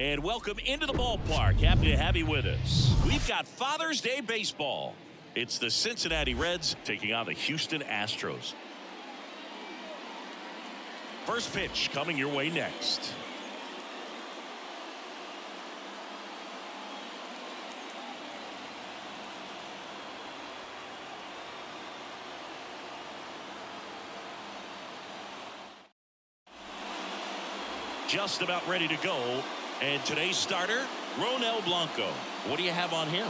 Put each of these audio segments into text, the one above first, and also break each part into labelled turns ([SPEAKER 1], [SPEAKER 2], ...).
[SPEAKER 1] And welcome into the ballpark. Happy to have you with us. We've got Father's Day baseball. It's the Cincinnati Reds taking on the Houston Astros. First pitch coming your way next. Just about ready to go. And today's starter, Ronel Blanco. What do you have on him?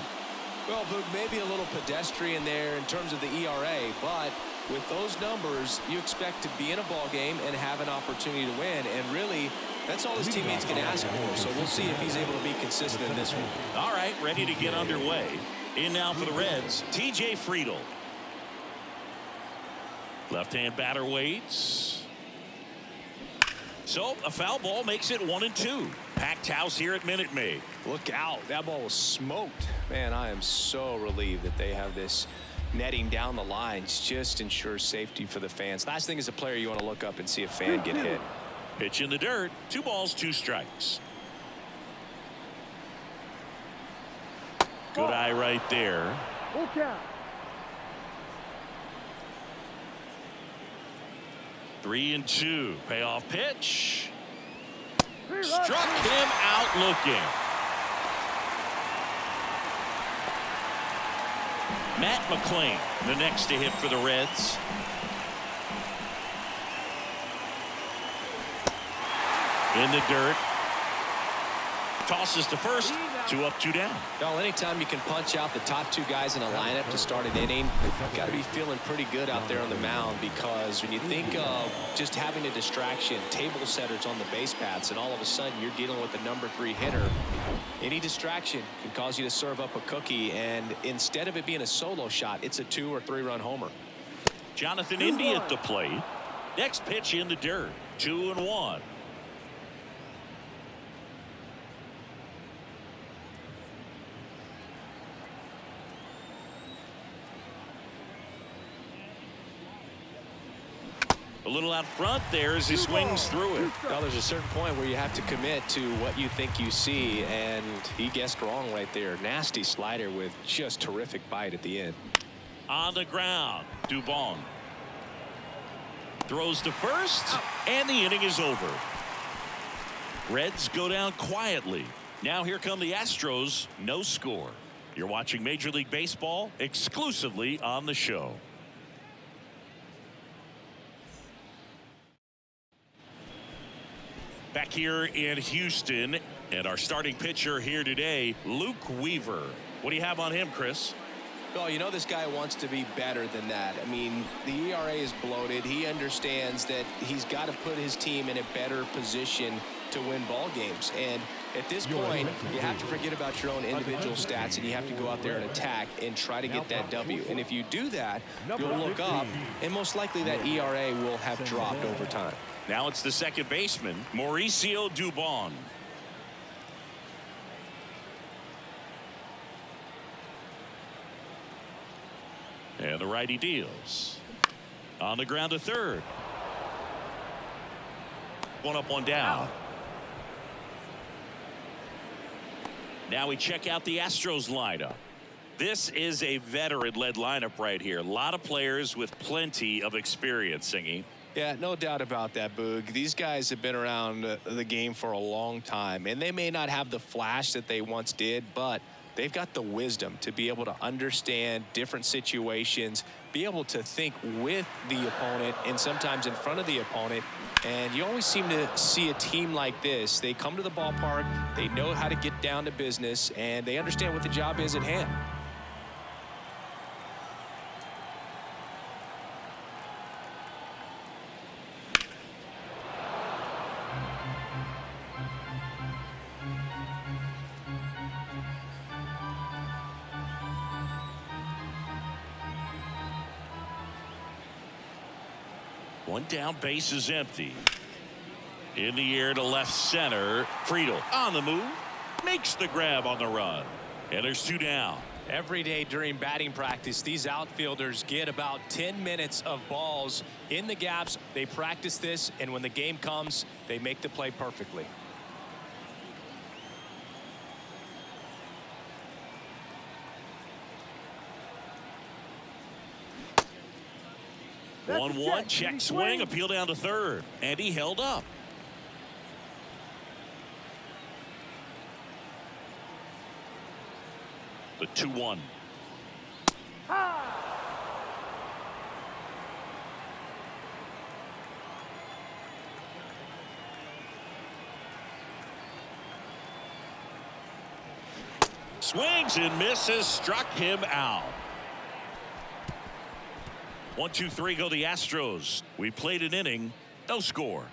[SPEAKER 2] Well, Boog, maybe a little pedestrian there in terms of the ERA, but with those numbers, you expect to be in a ball game and have an opportunity to win. And really, that's all his teammates can ask for. So we'll see if he's able to be consistent in this one.
[SPEAKER 1] All right, ready to get underway. In now for the Reds, TJ Friedl. Left-hand batter waits. So a foul ball makes it 1-2. Packed house here at Minute Maid.
[SPEAKER 2] Look out. That ball was smoked. Man, I am so relieved that they have this netting down the lines. Just ensures safety for the fans. Last thing as a player, you want to look up and see a fan get hit.
[SPEAKER 1] Pitch in the dirt. 2 balls, 2 strikes. Good eye right there.
[SPEAKER 3] Full count.
[SPEAKER 1] 3-2. Payoff pitch. Struck him out looking. Matt McClain, the next to hit for the Reds. In the dirt. Tosses to first. 2 up, 2 down.
[SPEAKER 2] Well, anytime you can punch out the top 2 guys in a lineup to start an inning, you've got to be feeling pretty good out there on the mound, because when you think of just having a distraction, table setters on the base paths, and all of a sudden you're dealing with the number 3 hitter, any distraction can cause you to serve up a cookie, and instead of it being a solo shot, it's a 2 or 3 run homer.
[SPEAKER 1] Jonathan Indy at the plate. Next pitch in the dirt. 2-1. A little out front there as he swings through it.
[SPEAKER 2] Well, there's a certain point where you have to commit to what you think you see, and he guessed wrong right there. Nasty slider with just terrific bite at the end.
[SPEAKER 1] On the ground, Dubon throws to first, and the inning is over. Reds go down quietly. Now here come the Astros. No score. You're watching Major League Baseball exclusively on the show. Back here in Houston, and our starting pitcher here today, Luke Weaver. What do you have on him, Chris?
[SPEAKER 2] Well, you know this guy wants to be better than that. I mean, the ERA is bloated. He understands that he's got to put his team in a better position to win ball games. And at this point, you have to forget about your own individual stats, and you have to go out there and attack and try to get that W. And if you do that, you'll look up, and most likely that ERA will have dropped over time.
[SPEAKER 1] Now it's the second baseman, Mauricio Dubon. And the righty deals. On the ground to third. 1 up, 1 down. Now we check out the Astros lineup. This is a veteran-led lineup right here. A lot of players with plenty of experience, Singy.
[SPEAKER 2] Yeah, no doubt about that, Boog. These guys have been around the game for a long time, and they may not have the flash that they once did, but they've got the wisdom to be able to understand different situations, be able to think with the opponent and sometimes in front of the opponent. And you always seem to see a team like this. They come to the ballpark, they know how to get down to business, and they understand what the job is at hand.
[SPEAKER 1] One down, base is empty. In the air to left center. Friedl on the move. Makes the grab on the run. And there's 2 down.
[SPEAKER 2] Every day during batting practice, these outfielders get about 10 minutes of balls in the gaps. They practice this, and when the game comes, they make the play perfectly.
[SPEAKER 1] 1-1, check swing, appeal down to third, and he held up. The 2-1. Swings and misses, struck him out. 1-2-3 go the Astros. We played an inning, no score.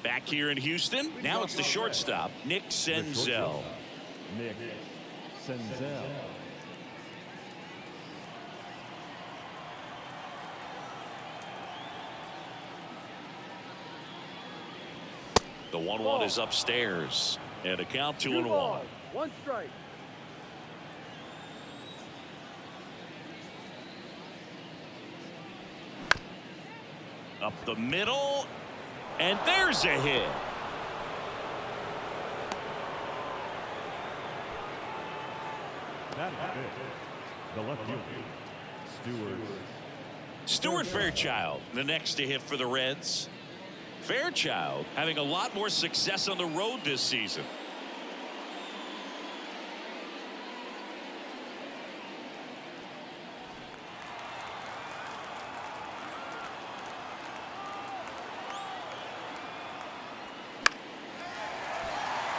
[SPEAKER 1] Back here in Houston, now it's the shortstop, Nick Senzel.
[SPEAKER 3] Nick Senzel.
[SPEAKER 1] The 1-1 is upstairs, and a count 2-1.
[SPEAKER 4] 1 strike.
[SPEAKER 1] Up the middle, and there's a hit.
[SPEAKER 3] That is good. The left fielder,
[SPEAKER 1] Stuart Fairchild, the next to hit for the Reds. Fairchild having a lot more success on the road this season.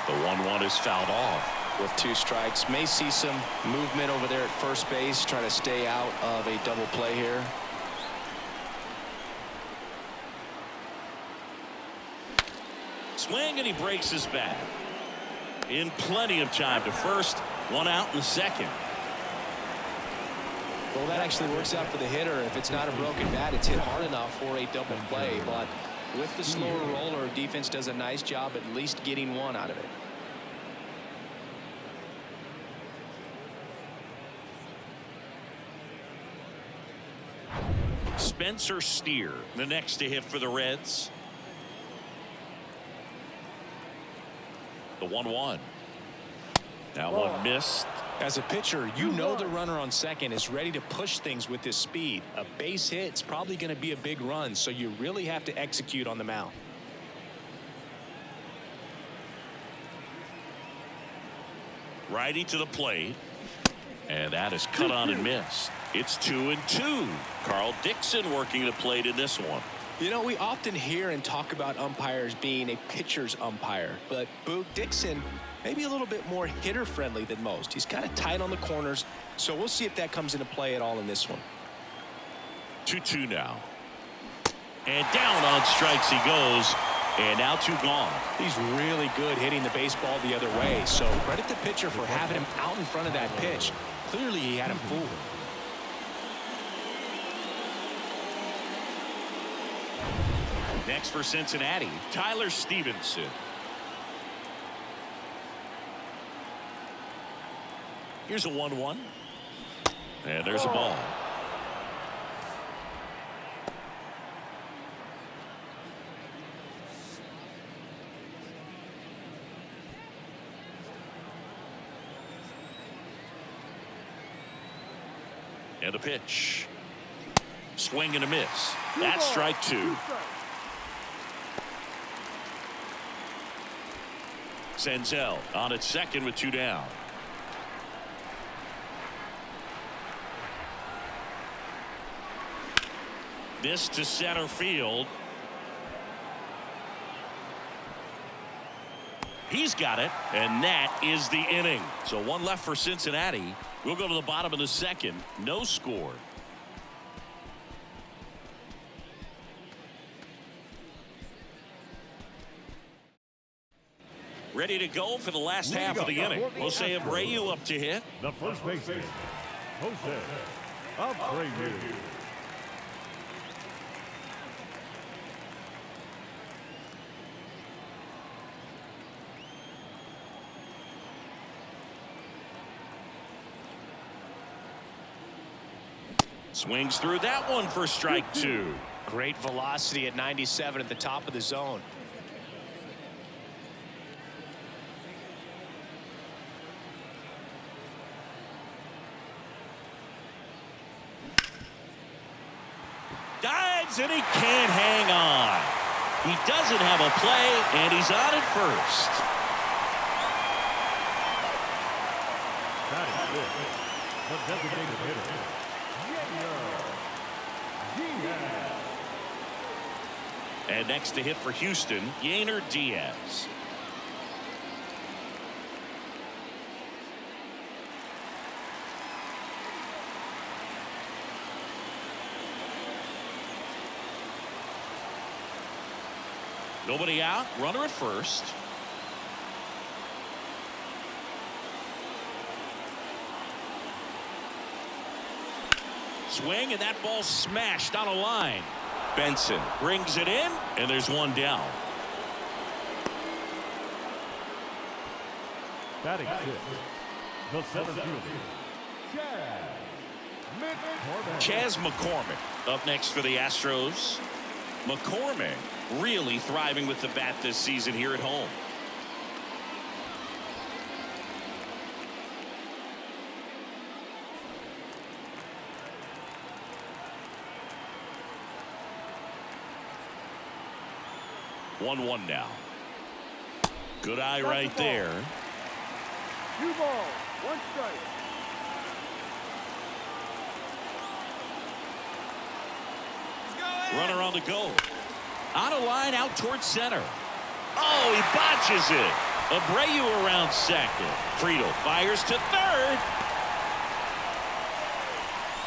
[SPEAKER 1] The 1-1 is fouled off.
[SPEAKER 2] With 2 strikes, may see some movement over there at first base, try to stay out of a double play here.
[SPEAKER 1] Swing, and he breaks his bat. In plenty of time to first, 1 out in the second.
[SPEAKER 2] Well, that actually works out for the hitter. If it's not a broken bat, it's hit hard enough for a double play. But with the slower roller, defense does a nice job at least getting 1 out of it.
[SPEAKER 1] Spencer Steer, the next to hit for the Reds. The 1-1. That one missed.
[SPEAKER 2] As a pitcher, you know the runner on second is ready to push things with his speed. A base hit's probably going to be a big run, so you really have to execute on the mound.
[SPEAKER 1] Righty to the plate. And that is cut on and missed. It's 2-2. Carl Dixon working the plate in this one.
[SPEAKER 2] You know, we often hear and talk about umpires being a pitcher's umpire, but Boog Dixon maybe a little bit more hitter friendly than most. He's kind of tight on the corners, so we'll see if that comes into play at all in this one.
[SPEAKER 1] 2-2 now. And down on strikes he goes. And now 2 gone.
[SPEAKER 2] He's really good hitting the baseball the other way, so credit the pitcher for having him out in front of that pitch. Clearly he had him fooled.
[SPEAKER 1] Next for Cincinnati, Tyler Stevenson. Here's a 1-1. And there's a ball. And the pitch. Swing and a miss. That's strike 2. Senzel on at second with 2 down. This to center field. He's got it, and that is the inning. So 1 left for Cincinnati. We'll go to the bottom of the second. No score. Ready to go for the last half of the inning. Jose Abreu up to hit.
[SPEAKER 3] the first baseman, Jose Abreu.
[SPEAKER 1] Swings through that one for strike 2.
[SPEAKER 2] Great velocity at 97 at the top of the zone.
[SPEAKER 1] drives and he can't hang on. He doesn't have a play, and he's on at first.
[SPEAKER 3] That is it. The designated hitter. Diaz.
[SPEAKER 1] And next to hit for Houston, Yainer Diaz. Nobody out, runner at first. Swing, and that ball smashed on a line. Benson brings it in, and there's one down.
[SPEAKER 3] Batting six. The center fielder.
[SPEAKER 1] Chas McCormick up next for the Astros. McCormick really thriving with the bat this season here at home. One now. Good eye right there.
[SPEAKER 4] 2 balls, 1 strike.
[SPEAKER 1] Runner on the go. On a line out towards center. Oh, he botches it. Abreu around second. Friedel fires to third.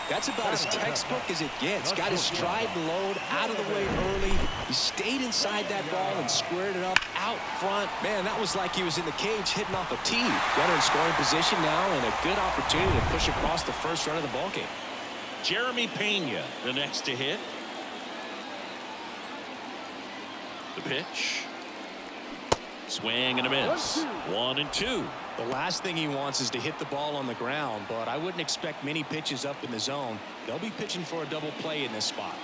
[SPEAKER 2] That's about as textbook as it gets. Got his stride and load out of the way early. He stayed inside that ball and squared it up out front. Man, that was like he was in the cage hitting off a tee. Runner in scoring position now, and a good opportunity to push across the first run of the ballgame.
[SPEAKER 1] Jeremy Pena, the next to hit. The pitch. Swing and a miss. 1-2.
[SPEAKER 2] The last thing he wants is to hit the ball on the ground, but I wouldn't expect many pitches up in the zone. They'll be pitching for a double play in this spot.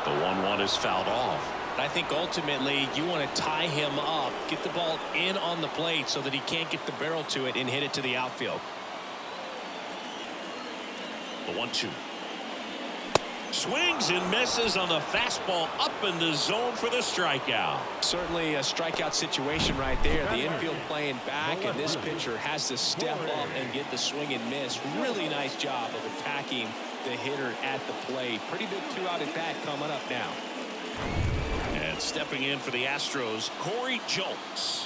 [SPEAKER 1] The 1-1 is fouled off.
[SPEAKER 2] I think ultimately you want to tie him up, get the ball in on the plate so that he can't get the barrel to it and hit it to the outfield.
[SPEAKER 1] The 1-2. Swings and misses on the fastball up in the zone for the strikeout.
[SPEAKER 2] Certainly a strikeout situation right there. The infield playing back, and this pitcher has to step up and get the swing and miss. Really nice job of attacking the hitter at the plate. Pretty big 2-out at bat coming up now.
[SPEAKER 1] And stepping in for the Astros, Corey Julks.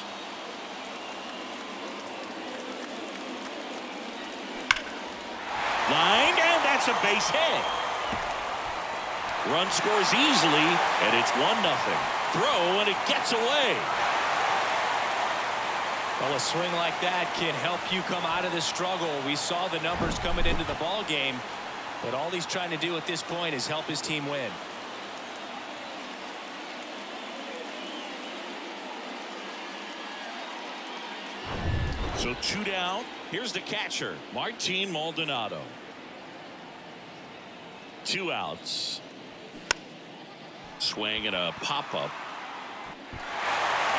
[SPEAKER 1] Lined, and that's a base hit. Run scores easily, and it's 1-0. Throw, and it gets away.
[SPEAKER 2] Well, a swing like that can help you come out of this struggle. We saw the numbers coming into the ball game, but all he's trying to do at this point is help his team win.
[SPEAKER 1] So 2 down. Here's the catcher, Martin Maldonado. 2 outs. Swing and a pop-up.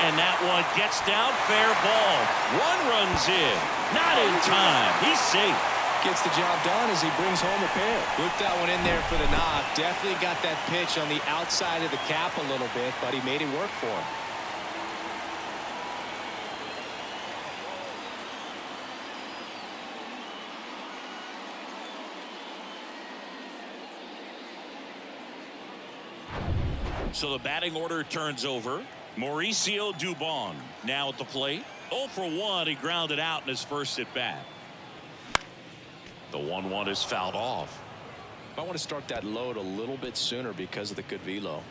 [SPEAKER 1] And that one gets down, fair ball. 1 runs in. Not in time. He's safe.
[SPEAKER 2] Gets the job done as he brings home a pair. Looped that one in there for the knock. Definitely got that pitch on the outside of the cap a little bit, but he made it work for him.
[SPEAKER 1] So the batting order turns over. Mauricio Dubon now at the plate. 0 for 1. He grounded out in his first at bat. The 1-1 is fouled off.
[SPEAKER 2] I want to start that load a little bit sooner because of the good velo.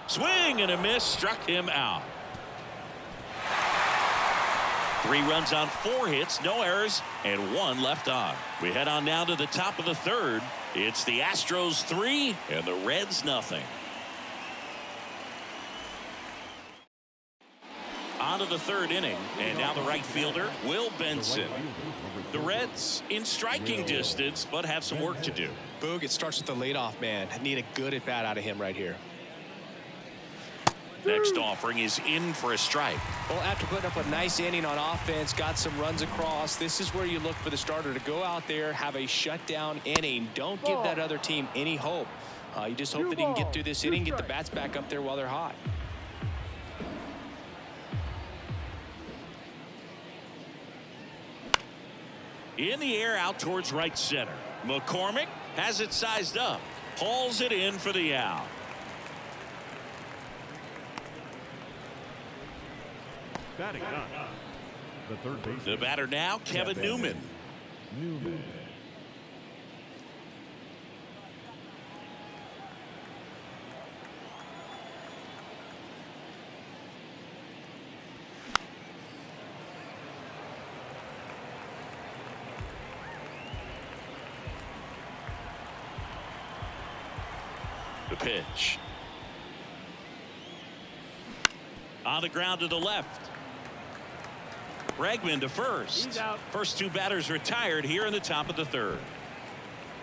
[SPEAKER 1] Swing and a miss, struck him out. 3 runs on 4 hits, no errors, and 1 left on. We head on now to the top of the 3rd. It's the Astros 3 and the Reds 0. On to the third inning, and now the right fielder, Will Benson. The Reds in striking distance, but have some work to do.
[SPEAKER 2] Boog, it starts with the leadoff man. I need a good at bat out of him right here.
[SPEAKER 1] Next offering is in for a strike.
[SPEAKER 2] Well, after putting up a nice inning on offense, got some runs across, this is where you look for the starter to go out there, have a shutdown inning. Don't give that other team any hope. You just hope that he can get through this inning, get the bats back up there while they're hot.
[SPEAKER 1] In the air out towards right center. McCormick has it sized up. Hauls it in for the out.
[SPEAKER 3] Batting up. The third baseman.
[SPEAKER 1] The batter now, Kevin Newman. The pitch. On the ground to the left. Bregman to first.
[SPEAKER 4] He's out.
[SPEAKER 1] First two batters retired here in the top of the third.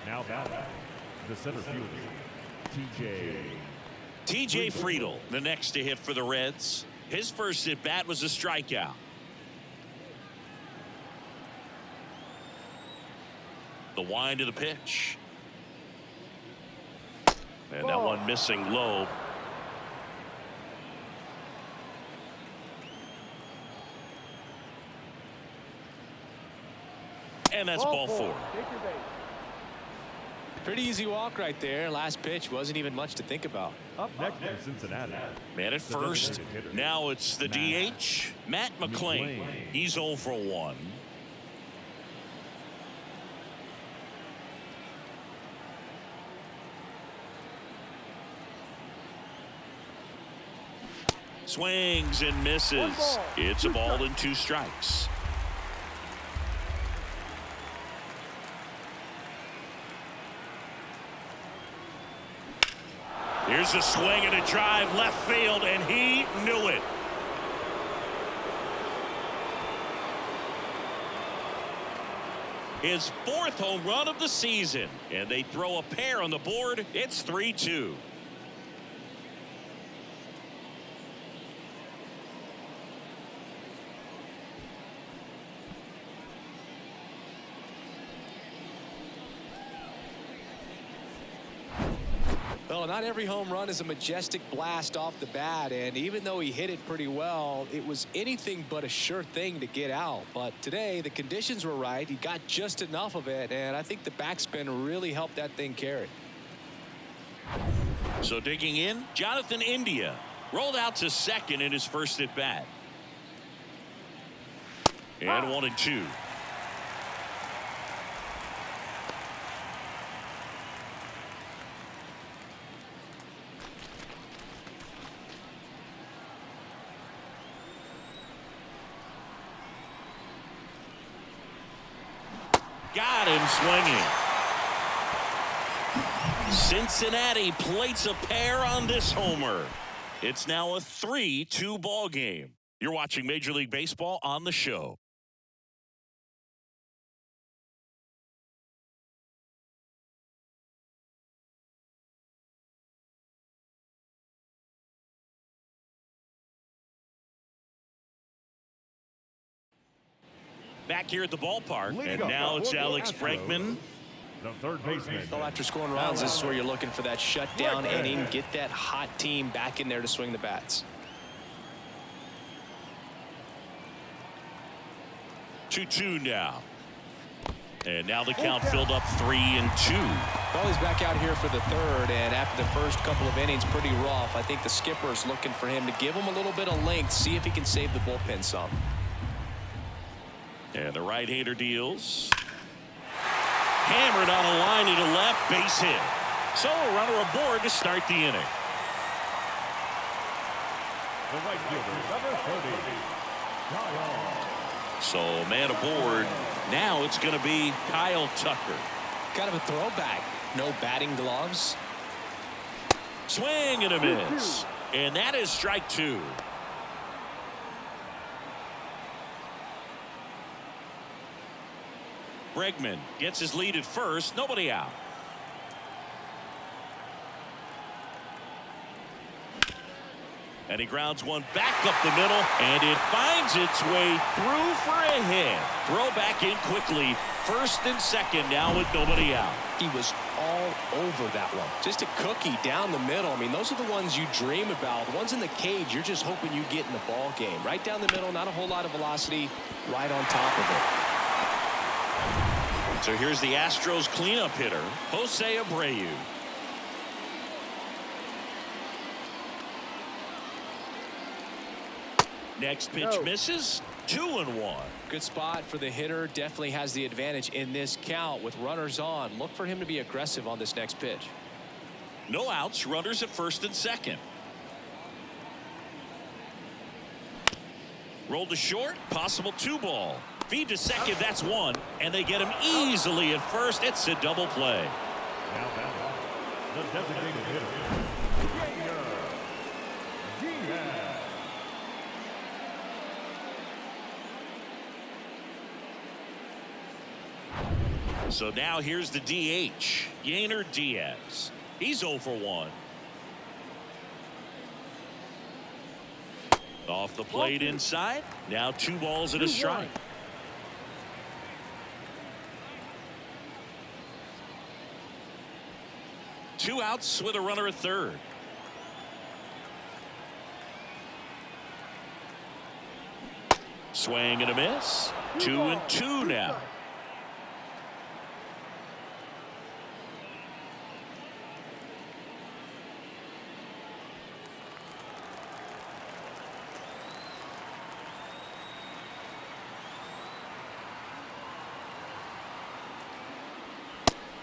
[SPEAKER 3] Now batting. The center fielder.
[SPEAKER 1] TJ Friedel, the next to hit for the Reds. His first at bat was a strikeout. The wind of the pitch. And that one missing low. And that's ball four.
[SPEAKER 4] Take your base.
[SPEAKER 2] Pretty easy walk right there. Last pitch wasn't even much to think about.
[SPEAKER 3] Up next for Cincinnati.
[SPEAKER 1] Man at first. Now it's the DH, Matt McClain. He's 0 for 1. Swings and misses. It's a ball and 2 strikes. Here's a swing and a drive left field, and he knew it. His 4th home run of the season, and they throw a pair on the board. It's 3-2.
[SPEAKER 2] Well, not every home run is a majestic blast off the bat, and even though he hit it pretty well, it was anything but a sure thing to get out. But today, the conditions were right. He got just enough of it, and I think the backspin really helped that thing carry.
[SPEAKER 1] So digging in, Jonathan India rolled out to second in his first at bat. And 1-2. Got him swinging. Cincinnati plates a pair on this homer. It's now a 3-2 ball game. You're watching Major League Baseball on the show. Back here at the ballpark, and now it's Alex Bregman.
[SPEAKER 3] The third baseman.
[SPEAKER 2] Well, after scoring runs, this is where you're looking for that shutdown inning, get that hot team back in there to swing the bats.
[SPEAKER 1] 2-2 now. And now the count filled up 3-2.
[SPEAKER 2] Well, he's back out here for the third, and after the first couple of innings, pretty rough. I think the skipper's looking for him to give him a little bit of length, see if he can save the bullpen some.
[SPEAKER 1] And the right-hander deals. Hammered on a line to left, base hit. So a runner aboard to start the inning.
[SPEAKER 3] The right fielder, number 30. Kyle.
[SPEAKER 1] So man aboard. Now it's going to be Kyle Tucker.
[SPEAKER 2] Kind of a throwback. No batting gloves.
[SPEAKER 1] Swing and a miss. And that is strike 2. Bregman gets his lead at first. Nobody out. And he grounds one back up the middle, and it finds its way through for a hit. Throw back in quickly. First and second now with nobody out.
[SPEAKER 2] He was all over that one. Just a cookie down the middle. I mean, those are the ones you dream about. The ones in the cage, you're just hoping you get in the ball game. Right down the middle, not a whole lot of velocity, right on top of it.
[SPEAKER 1] So here's the Astros cleanup hitter, Jose Abreu. Next pitch misses. 2-1.
[SPEAKER 2] Good spot for the hitter. Definitely has the advantage in this count with runners on. Look for him to be aggressive on this next pitch.
[SPEAKER 1] No outs. Runners at first and second. Rolled to short. Possible 2-ball. Feed to second. That's one. And they get him easily at first. It's a double play.
[SPEAKER 3] Now batting, the designated hitter, Diaz.
[SPEAKER 1] So now here's the DH, Yainer Diaz. He's 0 for 1. Off the plate inside. Now 2 balls and a strike. Two outs with a runner at third. Swing and a miss. 2-2 now.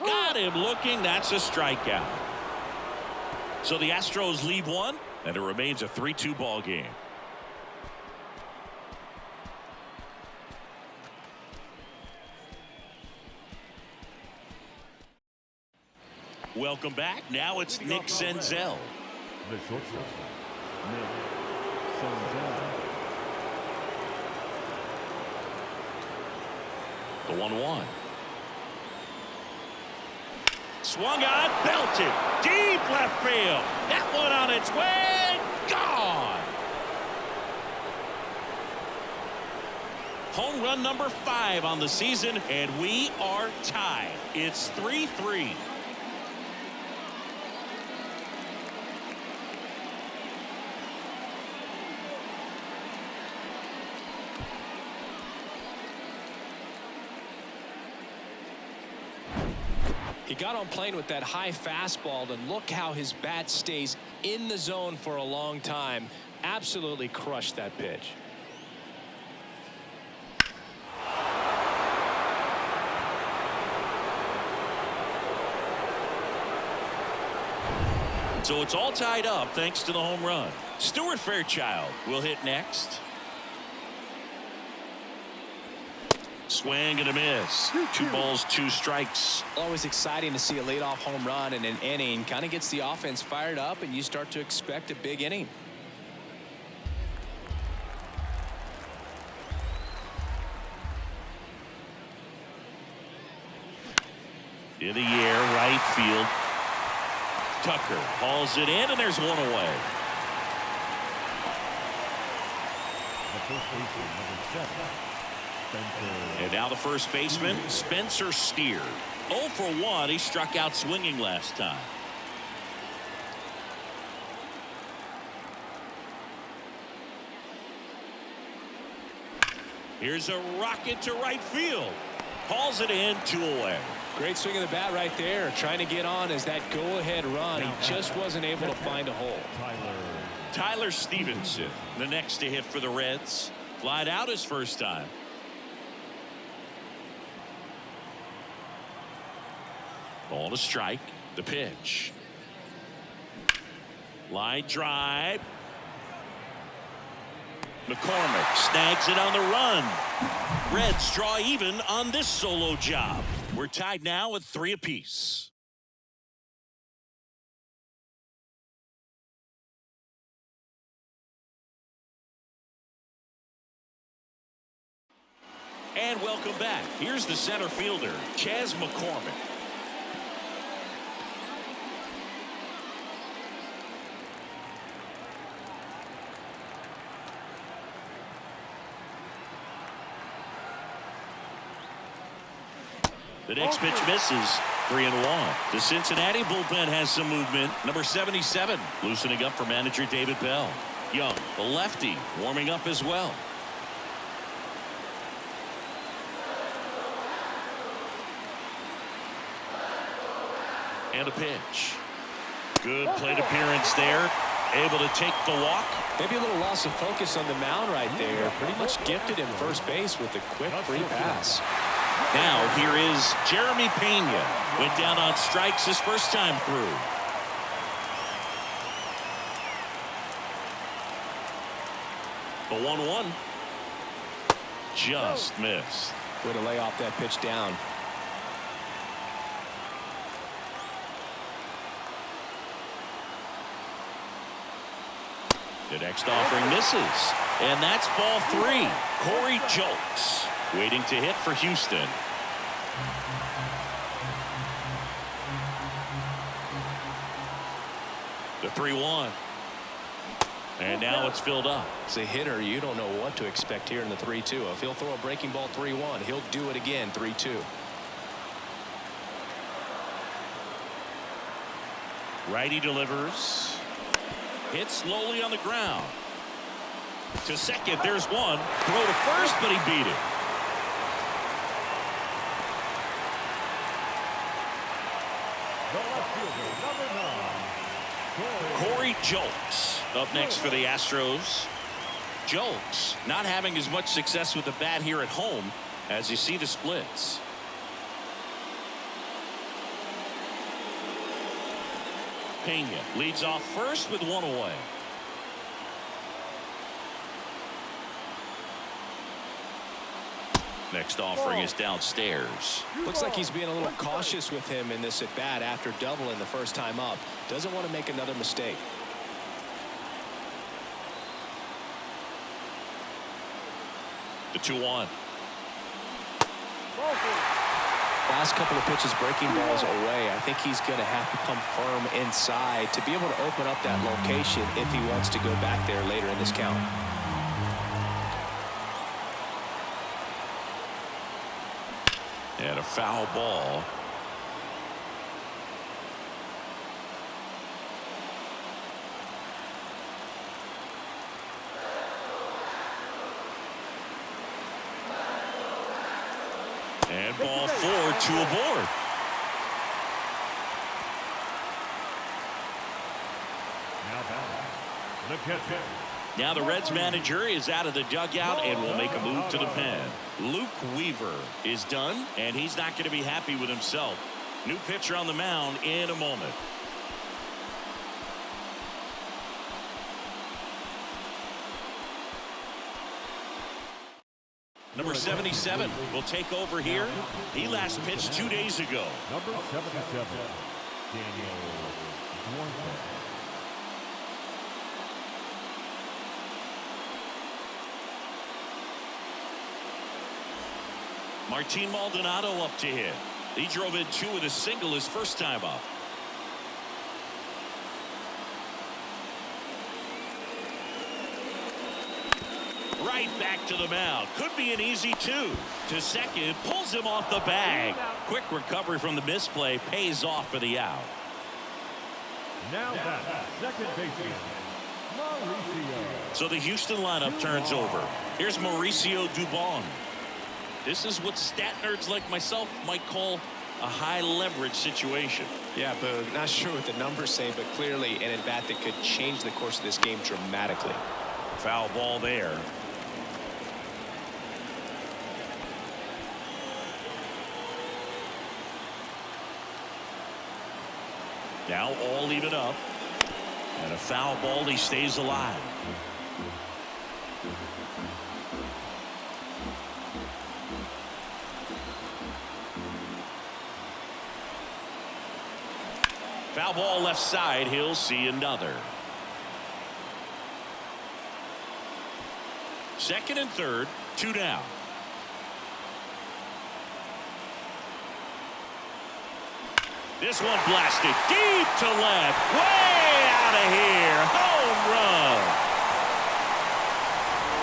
[SPEAKER 1] Got him looking. That's a strikeout. So the Astros lead 1, and it remains a 3-2 ball game. Welcome back. Now it's Nick Senzel.
[SPEAKER 3] The shortstop, Nick Senzel.
[SPEAKER 1] The 1-1. Swung on, belted, deep left field. That one on its way, gone. Home run number 5 on the season, and we are tied. It's 3-3.
[SPEAKER 2] He got on plane with that high fastball, and look how his bat stays in the zone for a long time. Absolutely crushed that pitch.
[SPEAKER 1] So it's all tied up thanks to the home run. Stuart Fairchild will hit next. Swing and a miss. 2 balls, 2 strikes.
[SPEAKER 2] Always exciting to see a leadoff home run in an inning. Kind of gets the offense fired up, and you start to expect a big inning.
[SPEAKER 1] In the air, right field. Tucker hauls it in, and there's one away.
[SPEAKER 3] The first baseman, number 7.
[SPEAKER 1] And now the first baseman, Spencer Steer. 0 for 1. He struck out swinging last time. Here's a rocket to right field. Hauls it in, 2 away.
[SPEAKER 2] Great swing of the bat right there. Trying to get on as that go-ahead run. He just wasn't able to find a hole.
[SPEAKER 1] Tyler Stevenson, the next to hit for the Reds. Flied out his first time. Ball to strike. The pitch. Line drive. McCormick snags it on the run. Reds draw even on this solo job. We're tied now at 3 apiece. And welcome back. Here's the center fielder, Chas McCormick. The next pitch misses. 3-1. The Cincinnati bullpen has some movement. Number 77 loosening up for manager David Bell. Young, the lefty, warming up as well. And a pitch. Good plate appearance there. Able to take the walk.
[SPEAKER 2] Maybe a little loss of focus on the mound right there. Pretty much gifted him first base with a quick free pass.
[SPEAKER 1] Now here is Jeremy Pena. Went down on strikes his first time through. The 1-1. Just missed.
[SPEAKER 2] Way to lay off that pitch down.
[SPEAKER 1] The next offering misses. And that's ball 3. Corey Julks waiting to hit for Houston. The 3-1. And now it's filled up.
[SPEAKER 2] As a hitter, you don't know what to expect here in the 3-2. If he'll throw a breaking ball 3-1, he'll do it again 3-2.
[SPEAKER 1] Righty delivers. Hit slowly on the ground. To second, there's one. Throw to first, but he beat it.
[SPEAKER 3] The left fielder, number 9,
[SPEAKER 1] Corey Julks up next for the Astros. Julks not having as much success with the bat here at home as you see the splits. Pena leads off first with one away. Next offering is downstairs.
[SPEAKER 2] Looks like he's being a little cautious with him in this at bat after doubling the first time up. Doesn't want to make another mistake.
[SPEAKER 1] The 2-1.
[SPEAKER 2] Last couple of pitches breaking balls away. I think he's going to have to come firm inside to be able to open up that location if he wants to go back there later in this count.
[SPEAKER 1] And a foul ball. And ball 4, 2 aboard.
[SPEAKER 3] now batting, the catcher.
[SPEAKER 1] Now the Reds manager is out of the dugout and will make a move to the pen. Luke Weaver is done, and he's not going to be happy with himself. New pitcher on the mound in a moment. Number 77 will take over here. He last pitched 2 days ago.
[SPEAKER 3] Number 77, Daniel Duarte.
[SPEAKER 1] Martin Maldonado up to hit. He drove in 2 with a single his first time up. Right back to the mound. Could be an easy 2. To second, pulls him off the bag. Quick recovery from the misplay pays off for the out.
[SPEAKER 3] Now that second baseman, Mauricio.
[SPEAKER 1] So the Houston lineup turns over. Here's Mauricio Dubon. This is what stat nerds like myself might call a high leverage situation.
[SPEAKER 2] Yeah, Boog, not sure what the numbers say, but clearly an at-bat that could change the course of this game dramatically.
[SPEAKER 1] Foul ball there. Now all even up. And a foul ball, he stays alive. Foul ball left side. He'll see another. Second and third, 2 down. This one blasted deep to left. Way out of here. Home run.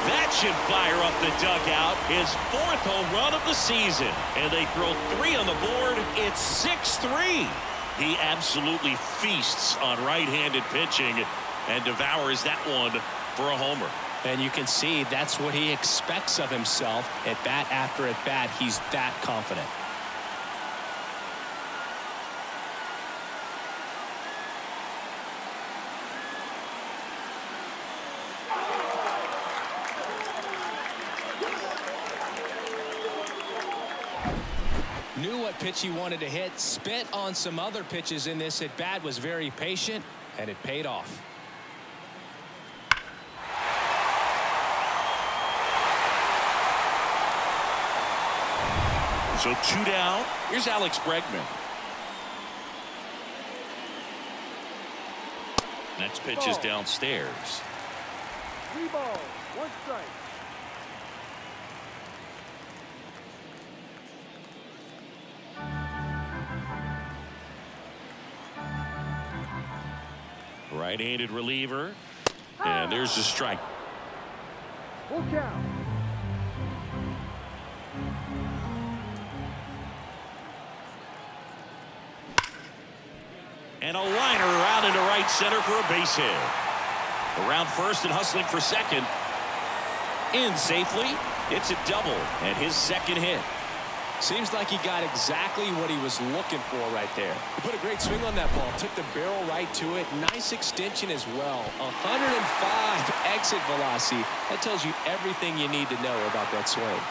[SPEAKER 1] That should fire up the dugout. His 4th home run of the season. And they throw 3 on the board. It's 6-3. He absolutely feasts on right-handed pitching and devours that one for a homer.
[SPEAKER 2] And you can see that's what he expects of himself at bat after at bat. He's that confident. Knew what pitch he wanted to hit, spit on some other pitches in this at bat, was very patient, and it paid off.
[SPEAKER 1] So 2 down. Here's Alex Bregman. Next pitch is downstairs.
[SPEAKER 4] 3 balls, 1 strike.
[SPEAKER 1] Right-handed reliever. And there's the strike.
[SPEAKER 4] Full count.
[SPEAKER 1] And a liner out into right center for a base hit. Around first and hustling for second. In safely. It's a double and his 2nd hit.
[SPEAKER 2] Seems like he got exactly what he was looking for right there. He put a great swing on that ball. Took the barrel right to it. Nice extension as well. 105 exit velocity. That tells you everything you need to know about that swing.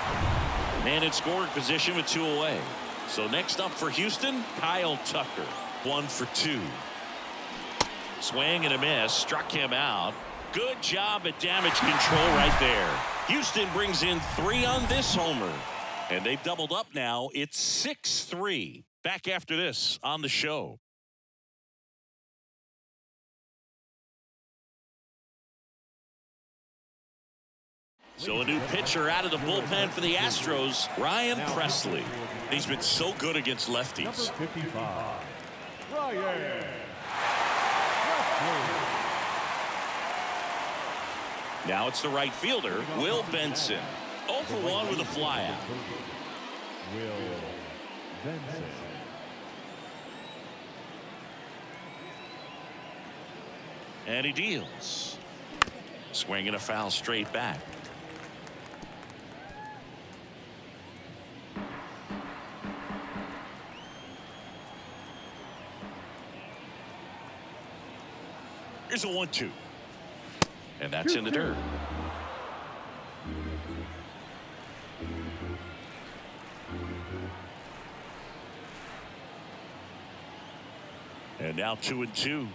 [SPEAKER 1] Man in scoring position with 2 away. So next up for Houston, Kyle Tucker. 1 for 2. Swing and a miss. Struck him out. Good job at damage control right there. Houston brings in 3 on this homer. And they've doubled up now. It's 6-3. Back after this on the show. So a new pitcher out of the bullpen for the Astros, Ryan Presley. He's been so good against lefties.
[SPEAKER 3] 55. Ryan.
[SPEAKER 1] Now it's the right fielder, Will Benson. 0 for 1 with a flyout.
[SPEAKER 3] Will Benson.
[SPEAKER 1] And he deals. Swinging a foul straight back. Here's a 1-2. And that's in the dirt. And now 2-2.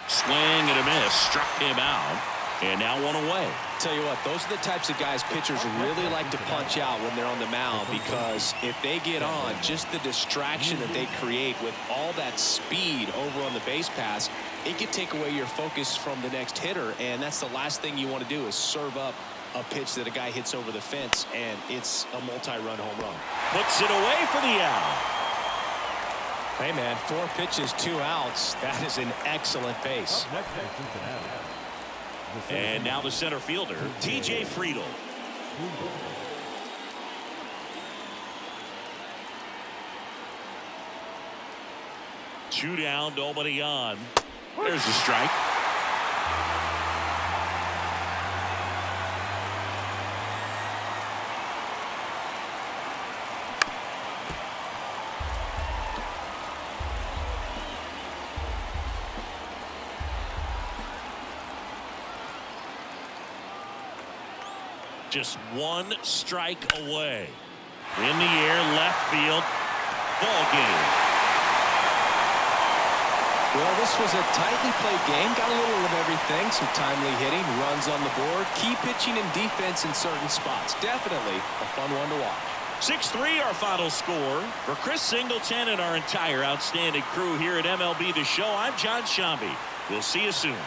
[SPEAKER 1] Swing and a miss. Struck him out. And now 1 away.
[SPEAKER 2] Tell you what, those are the types of guys pitchers really like to punch out when they're on the mound, because if they get on, just the distraction that they create with all that speed over on the base pass, it could take away your focus from the next hitter, and that's the last thing you want to do is serve up a pitch that a guy hits over the fence, and it's a multi-run home run.
[SPEAKER 1] Puts it away for the out.
[SPEAKER 2] Hey, man, 4 pitches, 2 outs. That is an excellent pace.
[SPEAKER 3] Next at Cincinnati.
[SPEAKER 1] And now the center fielder, TJ Friedel. Two down, nobody on. There's the strike. Just 1 strike away. In the air, left field. Ball game.
[SPEAKER 2] Well, this was a tightly played game. Got a little of everything. Some timely hitting, runs on the board, key pitching and defense in certain spots. Definitely a fun one to watch.
[SPEAKER 1] 6-3 our final score. For Chris Singleton and our entire outstanding crew here at MLB The Show, I'm John Shambi. We'll see you soon.